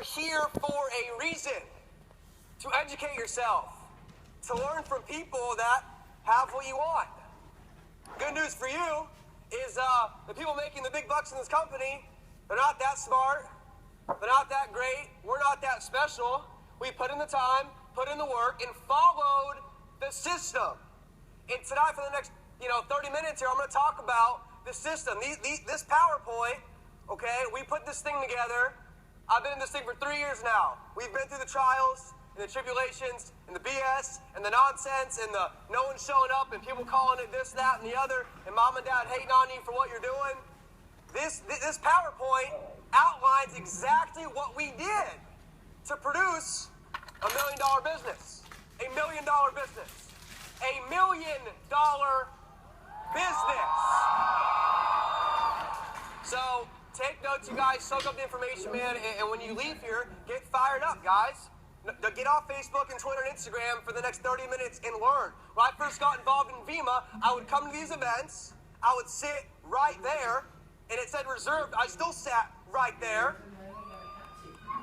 here for a reason. To educate yourself. To learn from people that have what you want. Good news for you is the people making the big bucks in this company, they're not that smart. They're not that great. We're not that special. We put in the time, put in the work, and followed the system. And tonight, for the next 30 minutes here, I'm going to talk about the system. This PowerPoint, okay, we put this thing together. I've been in this thing for 3 years now. We've been through the trials and the tribulations and the BS and the nonsense and the no one showing up and people calling it this, that, and the other, and mom and dad hating on you for what you're doing. This PowerPoint outlines exactly what we did to produce $1 million business. $1 million business. $1 million business. So take notes, you guys. Soak up the information, man. And when you leave here, get fired up, guys. Get off Facebook and Twitter and Instagram for the next 30 minutes and learn. When I first got involved in VEMA, I would come to these events. I would sit right there, and it said reserved. I still sat right there.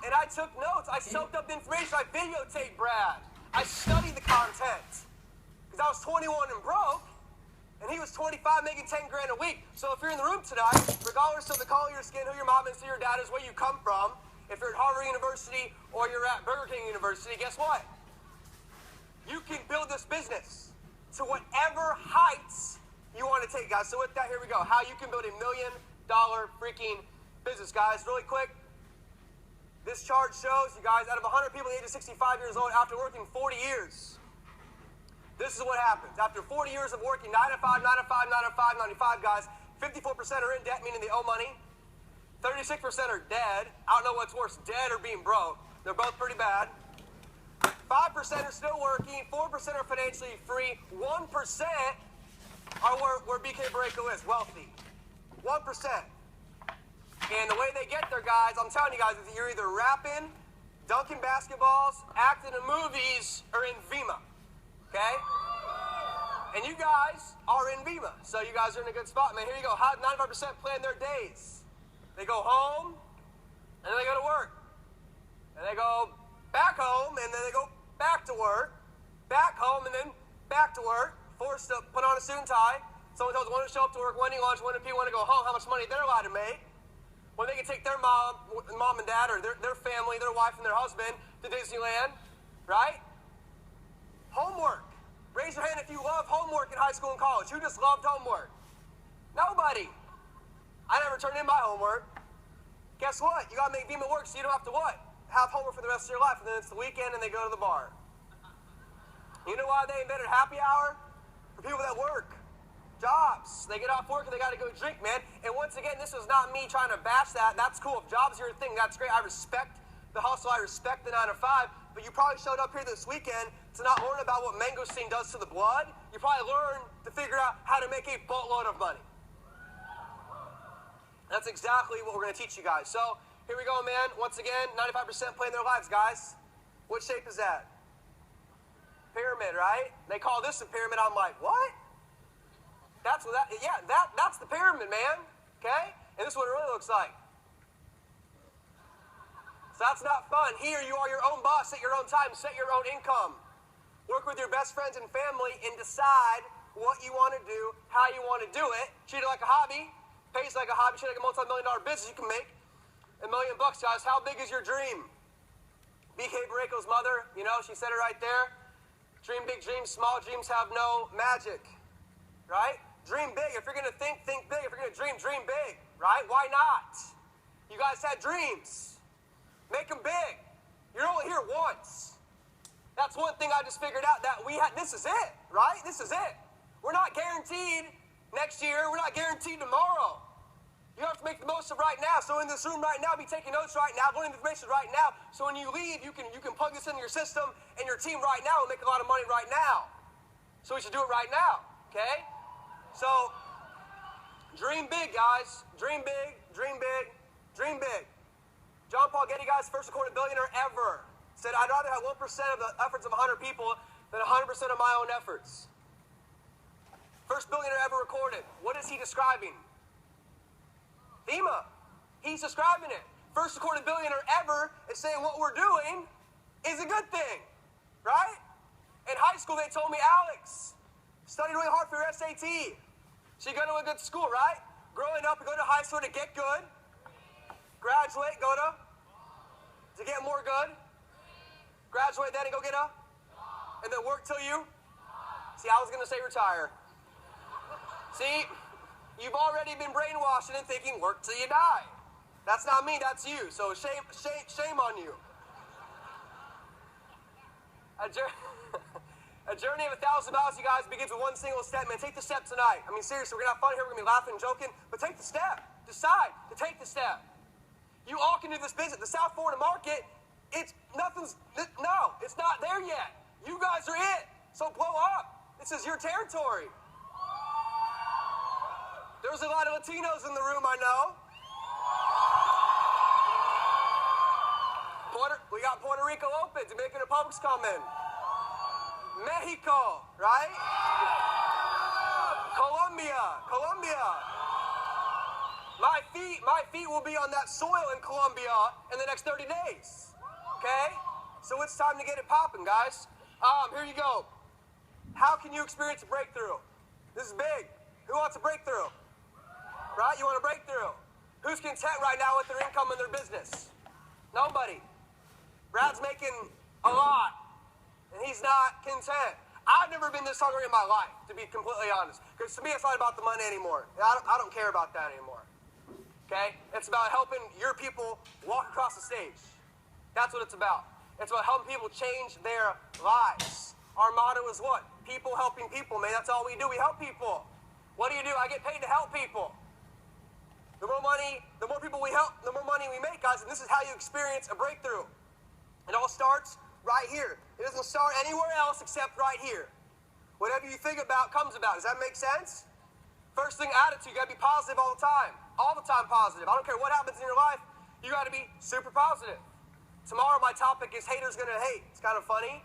And I took notes. I soaked up the information. I videotaped Brad. I studied the content. Because I was 21 and broke, and he was 25 making 10 grand a week. So if you're in the room tonight, regardless of the color of your skin, who your mom is, who your dad is, where you come from, if you're at Harvard University or you're at Burger King University, guess what? You can build this business to whatever heights you want to take, guys. So with that, here we go. How you can build $1 million freaking business, guys. Really quick. This chart shows you guys, out of 100 people at the age of 65 years old, after working 40 years, this is what happens. After 40 years of working 9 to 5, 9 to 5, 9 to 5, 95 guys, 54% are in debt, meaning they owe money. 36% are dead. I don't know what's worse, dead or being broke. They're both pretty bad. 5% are still working. 4% are financially free. 1% are where BK Barreto is, wealthy. 1%. And the way they get there, guys, I'm telling you guys, is you're either rapping, dunking basketballs, acting in movies, or in VEMA. Okay? And you guys are in VEMA. So you guys are in a good spot, man. Here you go. How 95% plan their days. They go home, and then they go to work. And they go back home, and then they go back to work. Back home, and then back to work. Forced to put on a suit and tie. Someone tells them when to show up to work, when to lunch, when do people want to go home, how much money they're allowed to make. When they can take their mom and dad, or their family, their wife and their husband to Disneyland, right? Homework. Raise your hand if you love homework in high school and college. Who just loved homework? Nobody. I never turned in my homework. Guess what? You got to make VEMA work so you don't have to what? Have homework for the rest of your life, and then it's the weekend and they go to the bar. You know why they invented happy hour? For people that work. Jobs. They get off work and they got to go drink, man. And once again, this was not me trying to bash that. That's cool. If jobs are your thing, that's great. I respect the hustle. I respect the 9 to 5. But you probably showed up here this weekend to not learn about what mangosteen does to the blood. You probably learned to figure out how to make a boatload of money. That's exactly what we're going to teach you guys. So here we go, man. Once again, 95% playing their lives, guys. What shape is that? Pyramid, right? They call this a pyramid. I'm like, what? That's what that, yeah, that's the pyramid, man. Okay? And this is what it really looks like. So that's not fun. Here, you are your own boss at your own time. Set your own income. Work with your best friends and family and decide what you want to do, how you want to do it. Treat it like a hobby. Pays like a hobby. Treat it like a multi-million-dollar business. You can make $1 million bucks, guys. How big is your dream? BK Barreto's mother, she said it right there. Dream big dreams. Small dreams have no magic. Right? Dream big. If you're going to think big. If you're going to dream big. Right? Why not? You guys had dreams. Make them big. You're only here once. That's one thing I just figured out, that this is it, right? This is it. We're not guaranteed next year. We're not guaranteed tomorrow. You have to make the most of right now. So in this room right now, be taking notes right now, learning information right now. So when you leave, you can plug this into your system and your team right now and make a lot of money right now. So we should do it right now, okay? So dream big, guys. Dream big, dream big, dream big. John Paul Getty, guys, first recorded billionaire ever, said, I'd rather have 1% of the efforts of 100 people than 100% of my own efforts. First billionaire ever recorded. What is he describing? VEMA. He's describing it. First recorded billionaire ever. It saying what we're doing is a good thing, right? In high school, they told me, Alex, study really hard for your SAT. So you go to a good school, right? Growing up, you go to high school to get good. Graduate, go to get more good. Graduate then and go get a, and then work till you. See, I was going to say retire. See, you've already been brainwashed into thinking work till you die. That's not me, that's you. So shame on you. A journey of 1,000 miles, you guys, begins with one single step, man. Take the step tonight. I mean, seriously, we're going to have fun here. We're going to be laughing and joking, but take the step. Decide to take the step. You all can do this business. The South Florida market, it's not there yet. You guys are it. So blow up. This is your territory. There's a lot of Latinos in the room, I know. We got Puerto Rico open. Dominican Republic's coming. Mexico, right? Colombia. My feet will be on that soil in Colombia in the next 30 days. Okay? So it's time to get it popping, guys. Here you go. How can you experience a breakthrough? This is big. Who wants a breakthrough? Right? You want a breakthrough? Who's content right now with their income and their business? Nobody. Brad's making a lot, and he's not content. I've never been this hungry in my life, to be completely honest. Because to me, it's not about the money anymore. I don't care about that anymore. Okay? It's about helping your people walk across the stage. That's what it's about. It's about helping people change their lives. Our motto is what? People helping people, man. That's all we do. We help people. What do? I get paid to help people. The more people we help, the more money we make, guys. And this is how you experience a breakthrough. It all starts right here. It doesn't start anywhere else except right here. Whatever you think about comes about. Does that make sense? First thing, attitude. You gotta be positive all the time. All the time positive. I don't care what happens in your life, you gotta be super positive. Tomorrow my topic is haters gonna hate. It's kind of funny.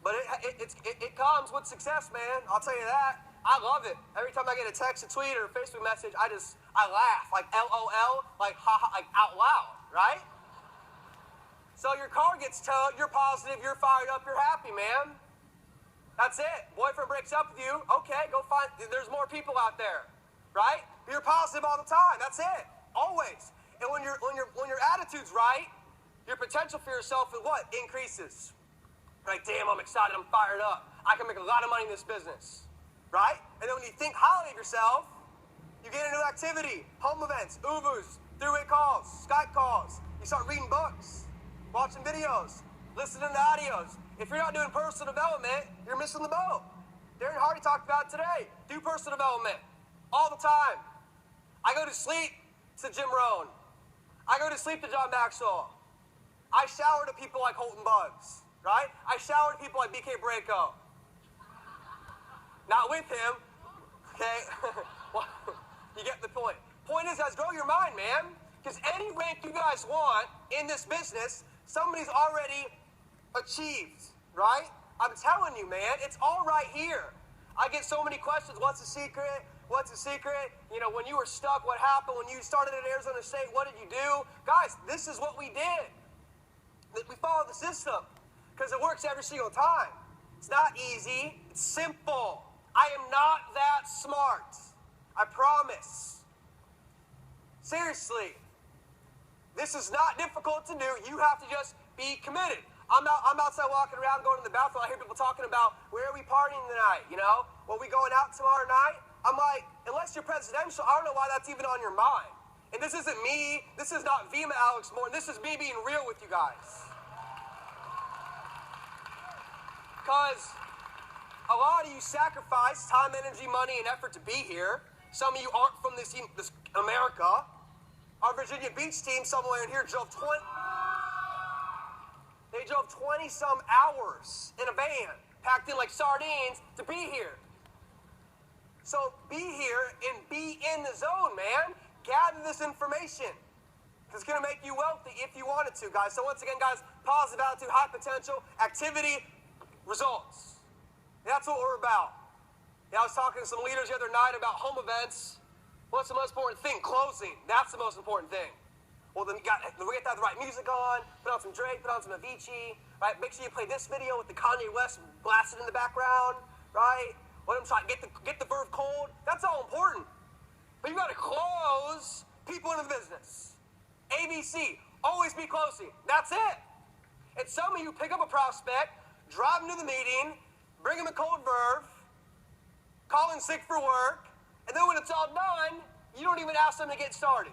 But it comes with success, man. I'll tell you that. I love it. Every time I get a text, a tweet, or a Facebook message, I laugh. Like LOL, like haha, like out loud, right? So your car gets towed, you're positive, you're fired up, you're happy, man. That's it. Boyfriend breaks up with you, okay, go find, there's more people out there, right? You're positive all the time, that's it, always. And when your attitude's right, your potential for yourself is what? Increases. Like, damn, I'm excited, I'm fired up. I can make a lot of money in this business, right? And then when you think highly of yourself, you get into activity, home events, UVUs, three-way calls, Skype calls. You start reading books. Watching videos, listening to audios. If you're not doing personal development, you're missing the boat. Darren Hardy talked about it today. Do personal development all the time. I go to sleep to Jim Rohn. I go to sleep to John Maxwell. I shower to people like Holton Buggs, right? I shower to people like BK Braco. Not with him, okay? Well, you get the point. Point is, guys, grow your mind, man. Because any rank you guys want in this business, somebody's already achieved, right? I'm telling you, man, it's all right here. I get so many questions. What's the secret? What's the secret? You know, when you were stuck, what happened? When you started at Arizona State, what did you do? Guys, this is what we did. We follow the system because it works every single time. It's not easy. It's simple. I am not that smart. I promise. Seriously. This is not difficult to do. You have to just be committed. I'm outside walking around, going to the bathroom. I hear people talking about, where are we partying tonight? You know, well, we going out tomorrow night? I'm like, unless you're presidential, I don't know why that's even on your mind. And this isn't me. This is not Vima Alex Morton. This is me being real with you guys. Because a lot of you sacrifice time, energy, money, and effort to be here. Some of you aren't from this America. Our Virginia Beach team, somewhere in here, drove 20-some hours in a van, packed in like sardines, to be here. So be here and be in the zone, man. Gather this information. It's going to make you wealthy if you want it to, guys. So once again, guys, positive attitude, high potential, activity, results. That's what we're about. Yeah, I was talking to some leaders the other night about home events. What's the most important thing? Closing. That's the most important thing. Well, then we got to have the right music on, put on some Drake, put on some Avicii, right? Make sure you play this video with the Kanye West blasted in the background, right? Let them try get the verve cold. That's all important. But you got to close people into the business. ABC, always be closing. That's it. And some of you pick up a prospect, drive him to the meeting, bring him a cold verve, call in sick for work, and then when it's all done, you don't even ask them to get started.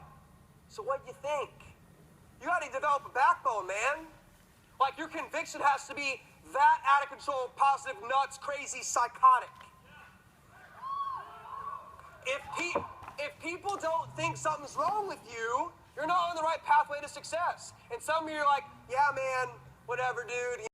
So what do you think? You got to develop a backbone, man. Like, your conviction has to be that out of control, positive, nuts, crazy, psychotic. If people don't think something's wrong with you, you're not on the right pathway to success. And some of you are like, yeah, man, whatever, dude.